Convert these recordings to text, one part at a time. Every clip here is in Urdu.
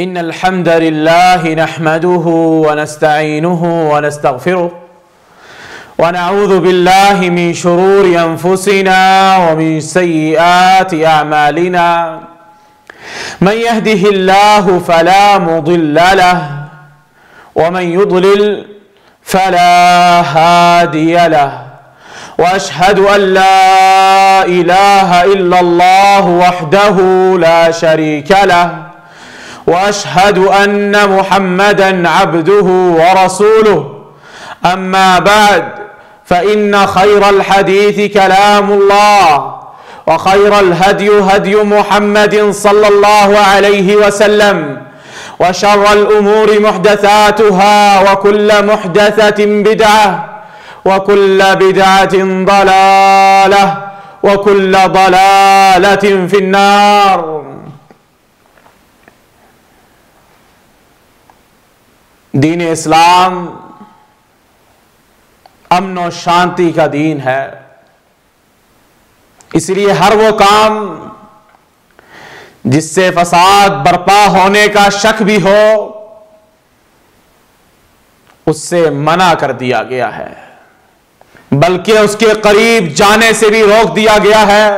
إن الحمد لله نحمده ونستعينه ونستغفره ونعوذ بالله من شرور أنفسنا ومن سيئات أعمالنا من يهده الله فلا مضل له ومن يضلل فلا هادي له وأشهد أن لا إله إلا الله وحده لا شريك له وأشهد أن محمدًا عبده ورسوله أما بعد فإن خير الحديث كلام الله وخير الهدي هدي محمد صلى الله عليه وسلم وشر الأمور محدثاتها وكل محدثة بدعة وكل بدعة ضلالة وكل ضلالة في النار۔ دین اسلام امن و شانتی کا دین ہے، اس لیے ہر وہ کام جس سے فساد برپا ہونے کا شک بھی ہو اس سے منع کر دیا گیا ہے، بلکہ اس کے قریب جانے سے بھی روک دیا گیا ہے۔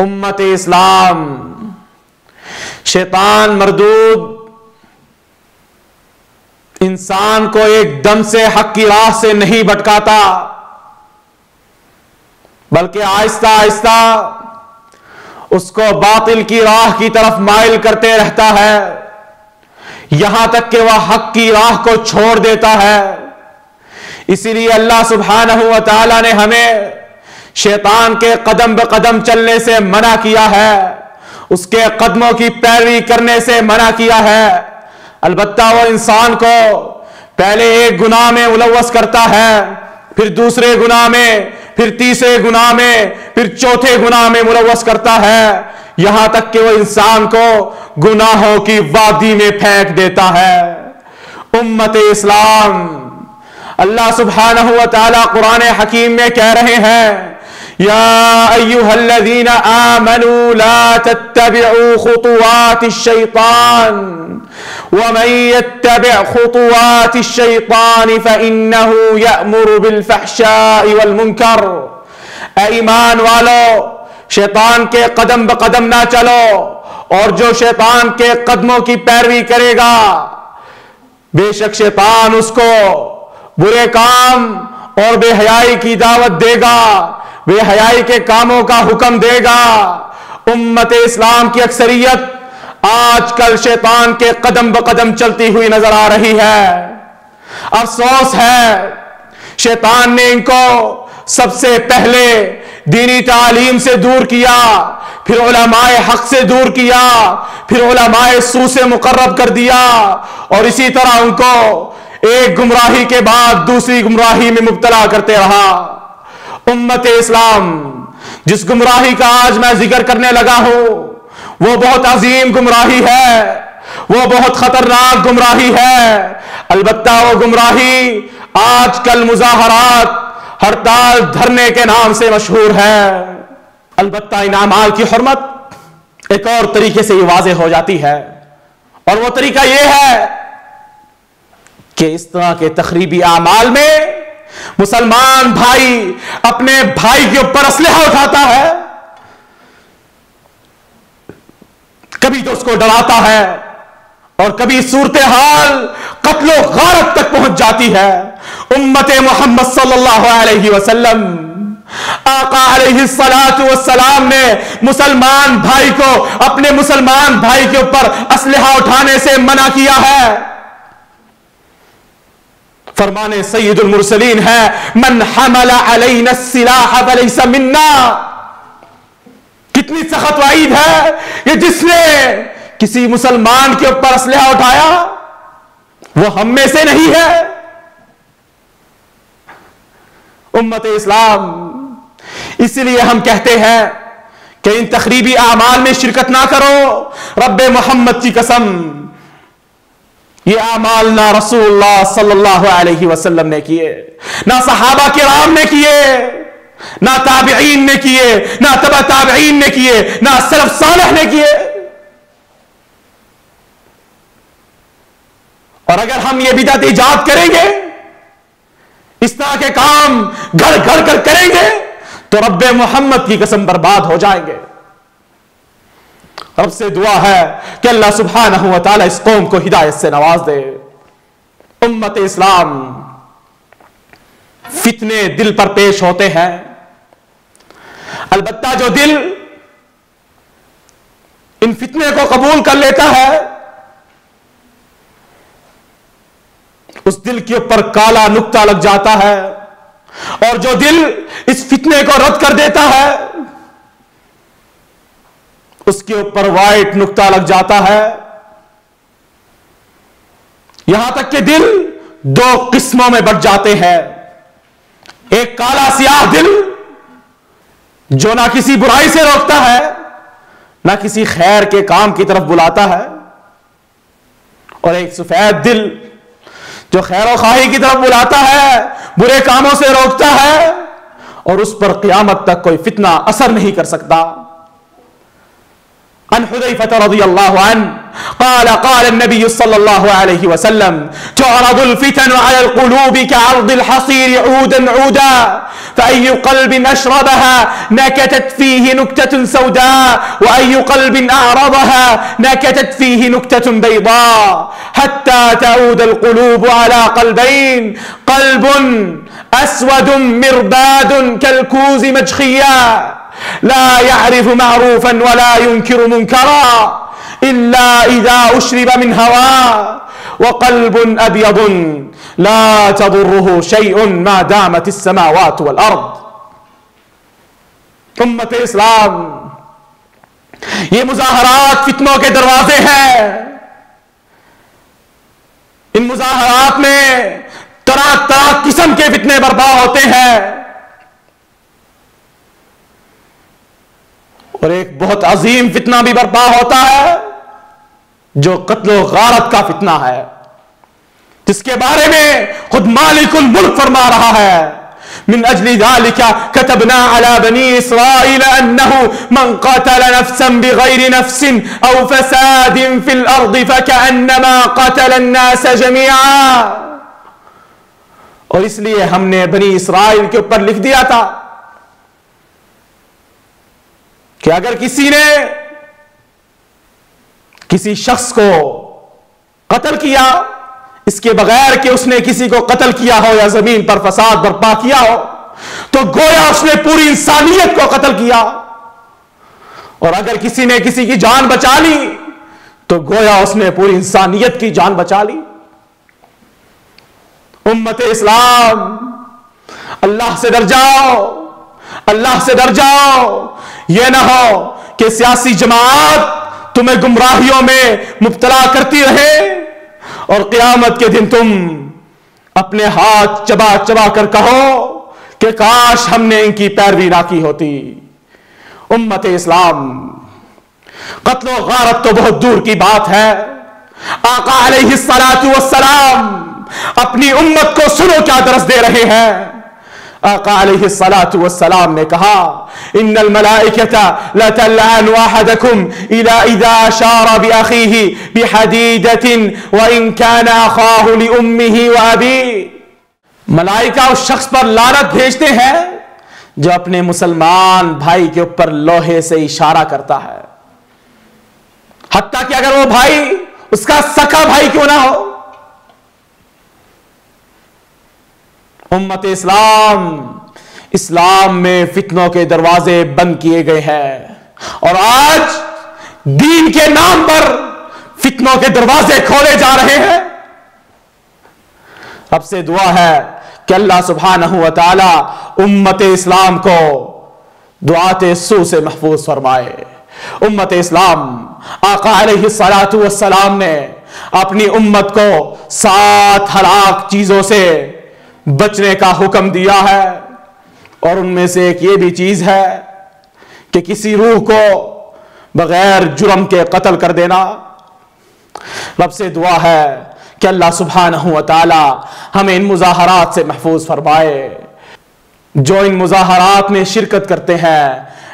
امت اسلام شیطان مردود انسان کو ایک دم سے حق کی راہ سے نہیں بھٹکاتا، بلکہ آہستہ آہستہ اس کو باطل کی راہ کی طرف مائل کرتے رہتا ہے، یہاں تک کہ وہ حق کی راہ کو چھوڑ دیتا ہے۔ اسی لیے اللہ سبحانہ و تعالی نے ہمیں شیطان کے قدم بہ قدم چلنے سے منع کیا ہے، اس کے قدموں کی پیروی کرنے سے منع کیا ہے۔ البتہ وہ انسان کو پہلے ایک گناہ میں ملوث کرتا ہے، پھر دوسرے گناہ میں، پھر تیسرے گناہ میں، پھر چوتھے گناہ میں ملوث کرتا ہے، یہاں تک کہ وہ انسان کو گناہوں کی وادی میں پھینک دیتا ہے۔ امت اسلام اللہ سبحانہ و تعالی قرآن حکیم میں کہہ رہے ہیں، یا ایھا الذین آمنوا لا تتبعوا خطوات الشیطان ومن يتبع خطوات الشیطان فإنه يأمر بالفحشاء والمنکر۔ اے ایمان والو، شیطان کے قدم بقدم نہ چلو، اور جو شیطان کے قدموں کی پیروی کرے گا بے شک شیطان اس کو برے کام اور بے حیائی کی دعوت دے گا، بے حیائی کے کاموں کا حکم دے گا۔ امت اسلام کی اکثریت آج کل شیطان کے قدم بقدم چلتی ہوئی نظر آ رہی ہے۔ افسوس ہے، شیطان نے ان کو سب سے پہلے دینی تعلیم سے دور کیا، پھر علماء حق سے دور کیا، پھر علماء سو سے مقرب کر دیا، اور اسی طرح ان کو ایک گمراہی کے بعد دوسری گمراہی میں مبتلا کرتے رہا۔ امت اسلام جس گمراہی کا آج میں ذکر کرنے لگا ہوں وہ بہت عظیم گمراہی ہے، وہ بہت خطرناک گمراہی ہے۔ البتہ وہ گمراہی آج کل مظاہرات، ہڑتال، دھرنے کے نام سے مشہور ہے۔ البتہ ان اعمال کی حرمت ایک اور طریقے سے یہ واضح ہو جاتی ہے، اور وہ طریقہ یہ ہے کہ اس طرح کے تخریبی اعمال میں مسلمان بھائی اپنے بھائی کے اوپر اسلحہ اٹھاتا ہے، کبھی تو اس کو ڈراتا ہے، اور کبھی صورتحال قتل و غارت تک پہنچ جاتی ہے۔ امت محمد صلی اللہ علیہ وسلم، آقا علیہ السلام نے مسلمان بھائی کو اپنے مسلمان بھائی کے اوپر اسلحہ اٹھانے سے منع کیا ہے۔ فرمانے سید المرسلین ہے، من حمل علینا السلاح فلیس منا۔ کتنی سخت وعید ہے کہ جس نے کسی مسلمان کے اوپر اسلحہ اٹھایا وہ ہم میں سے نہیں ہے۔ امت اسلام اس لیے ہم کہتے ہیں کہ ان تخریبی اعمال میں شرکت نہ کرو۔ رب محمد کی قسم، یہ اعمال نہ رسول اللہ صلی اللہ علیہ وسلم نے کیے، نہ صحابہ کرام نے کیے، نہ تابعین نے کیے، نہ تبع تابعین نے کیے، نہ سلف صالح نے کیے۔ اور اگر ہم یہ بدعت ایجاد کریں گے، اس طرح کے کام گھڑ گھڑ کر کریں گے، تو رب محمد کی قسم برباد ہو جائیں گے۔ رب سے دعا ہے کہ اللہ سبحانہ و تعالی اس قوم کو ہدایت سے نواز دے۔ امت اسلام، فتنے دل پر پیش ہوتے ہیں، البتہ جو دل ان فتنے کو قبول کر لیتا ہے، اس دل کے اوپر کالا نقطہ لگ جاتا ہے، اور جو دل اس فتنے کو رد کر دیتا ہے، اس کے اوپر وائٹ نقطہ لگ جاتا ہے۔ یہاں تک کہ دل دو قسموں میں بٹ جاتے ہیں، ایک کالا سیاہ دل جو نہ کسی برائی سے روکتا ہے، نہ کسی خیر کے کام کی طرف بلاتا ہے، اور ایک سفید دل جو خیر و خواہی کی طرف بلاتا ہے، برے کاموں سے روکتا ہے، اور اس پر قیامت تک کوئی فتنہ اثر نہیں کر سکتا۔ عن حذیفہ رضی اللہ عنہ قال قال النبي صلى الله عليه وسلم تعرض الفتن على القلوب كعرض الحصير عودا عودا فأي قلب أشربها نكتت فيه نكتة سوداء وأي قلب أعرضها نكتت فيه نكتة بيضاء حتى تعود القلوب على قلبين، قلب أسود مرباد كالكوز مجخيا لا يعرف معروفا ولا ينكر منكرا إلا إذا أشرب من هواه، وقلب أبيض لا تضره شيء ما دامت السماوات والأرض۔ امت اسلام، یہ مظاہرات فتنوں کے دروازے ہیں، ان مظاہرات میں طرح طرح قسم کے فتنے برپا ہوتے ہیں، اور ایک بہت عظیم فتنہ بھی برپا ہوتا ہے جو قتل و غارت کا فتنہ ہے، جس کے بارے میں خود مالک الملک فرما رہا ہے من اجل ذلك كتبنا على بني اسرائيل انه من قتل نفسا بغير نفس او فساد في الارض فكأنما قتل الناس جميعا، اور اس لیے ہم نے بنی اسرائیل کے اوپر لکھ دیا تھا کہ اگر کسی نے کسی شخص کو قتل کیا اس کے بغیر کہ اس نے کسی کو قتل کیا ہو یا زمین پر فساد برپا کیا ہو، تو گویا اس نے پوری انسانیت کو قتل کیا، اور اگر کسی نے کسی کی جان بچا لی تو گویا اس نے پوری انسانیت کی جان بچا لی۔ امت اسلام، اللہ سے ڈر جاؤ، اللہ سے ڈر جاؤ، یہ نہ ہو کہ سیاسی جماعت تمہیں گمراہیوں میں مبتلا کرتی رہے اور قیامت کے دن تم اپنے ہاتھ چبا چبا کر کہو کہ کاش ہم نے ان کی پیروی نہ کی ہوتی۔ امت اسلام، قتل و غارت تو بہت دور کی بات ہے، آقا علیہ الصلوۃ والسلام اپنی امت کو سنو کیا درس دے رہے ہیں۔ آقا علیہ الصلوۃ والسلام نے کہا ان الملائکۃ لتلعن احدکم اذا اشار باخیہ بحدیدۃ وان کان اخاہ لامہ وابیہ، ملائکہ اس شخص پر لعنت بھیجتے ہیں جو اپنے مسلمان بھائی کے اوپر لوہے سے اشارہ کرتا ہے، حتیٰ کہ اگر وہ بھائی اس کا سکا بھائی کیوں نہ ہو۔ امت اسلام، اسلام میں فتنوں کے دروازے بند کیے گئے ہیں، اور آج دین کے نام پر فتنوں کے دروازے کھولے جا رہے ہیں۔ اب سے دعا ہے کہ اللہ سبحانہ و تعالی امت اسلام کو دعات سوء سے محفوظ فرمائے۔ امت اسلام، آقا علیہ الصلوۃ والسلام نے اپنی امت کو 7 ہلاک چیزوں سے بچنے کا حکم دیا ہے، اور ان میں سے ایک یہ بھی چیز ہے کہ کسی روح کو بغیر جرم کے قتل کر دینا۔ رب سے دعا ہے کہ اللہ سبحانہ و تعالی ہمیں ان مظاہرات سے محفوظ فرمائے۔ جو ان مظاہرات میں شرکت کرتے ہیں،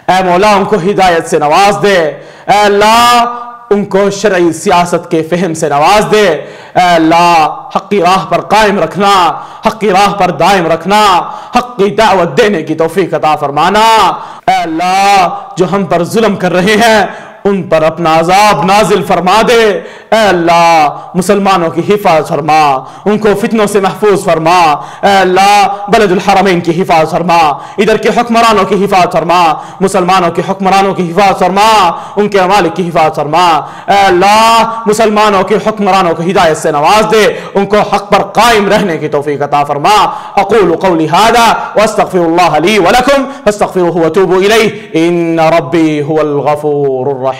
اے مولا ان کو ہدایت سے نواز دے۔ اے اللہ ان کو شرعی سیاست کے فہم سے نواز دے۔ اے اللہ حق کی راہ پر قائم رکھنا، حق کی راہ پر دائم رکھنا، حق کی دعوت دینے کی توفیق عطا فرمانا۔ اے اللہ جو ہم پر ظلم کر رہے ہیں ان پر اپنا عذاب نازل فرما دے۔ اے اللہ مسلمانوں کی حفاظت فرما، ان کو فتنوں سے محفوظ فرما۔ اے اللہ بلد الحرمین کی حفاظت فرما، ادھر کے حکمرانوں کی حفاظت فرما، مسلمانوں کے حکمرانوں کی حفاظت فرما، ان کے مالک کی حفاظت فرما۔ اے اللہ مسلمانوں کے حکمرانوں کو ہدایت سے نواز دے، ان کو حق پر قائم رہنے کی توفیق عطا فرما۔ اقول قولی ھذا واستغفر اللہ لی ولکم فاستغفروہ وتوبوا الیہ ان ربی هو الغفور الرحیم۔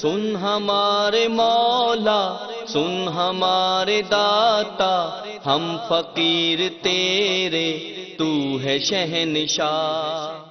سن ہمارے مولا، سن ہمارے داتا، ہم فقیر تیرے، تو ہے شہنشاہ۔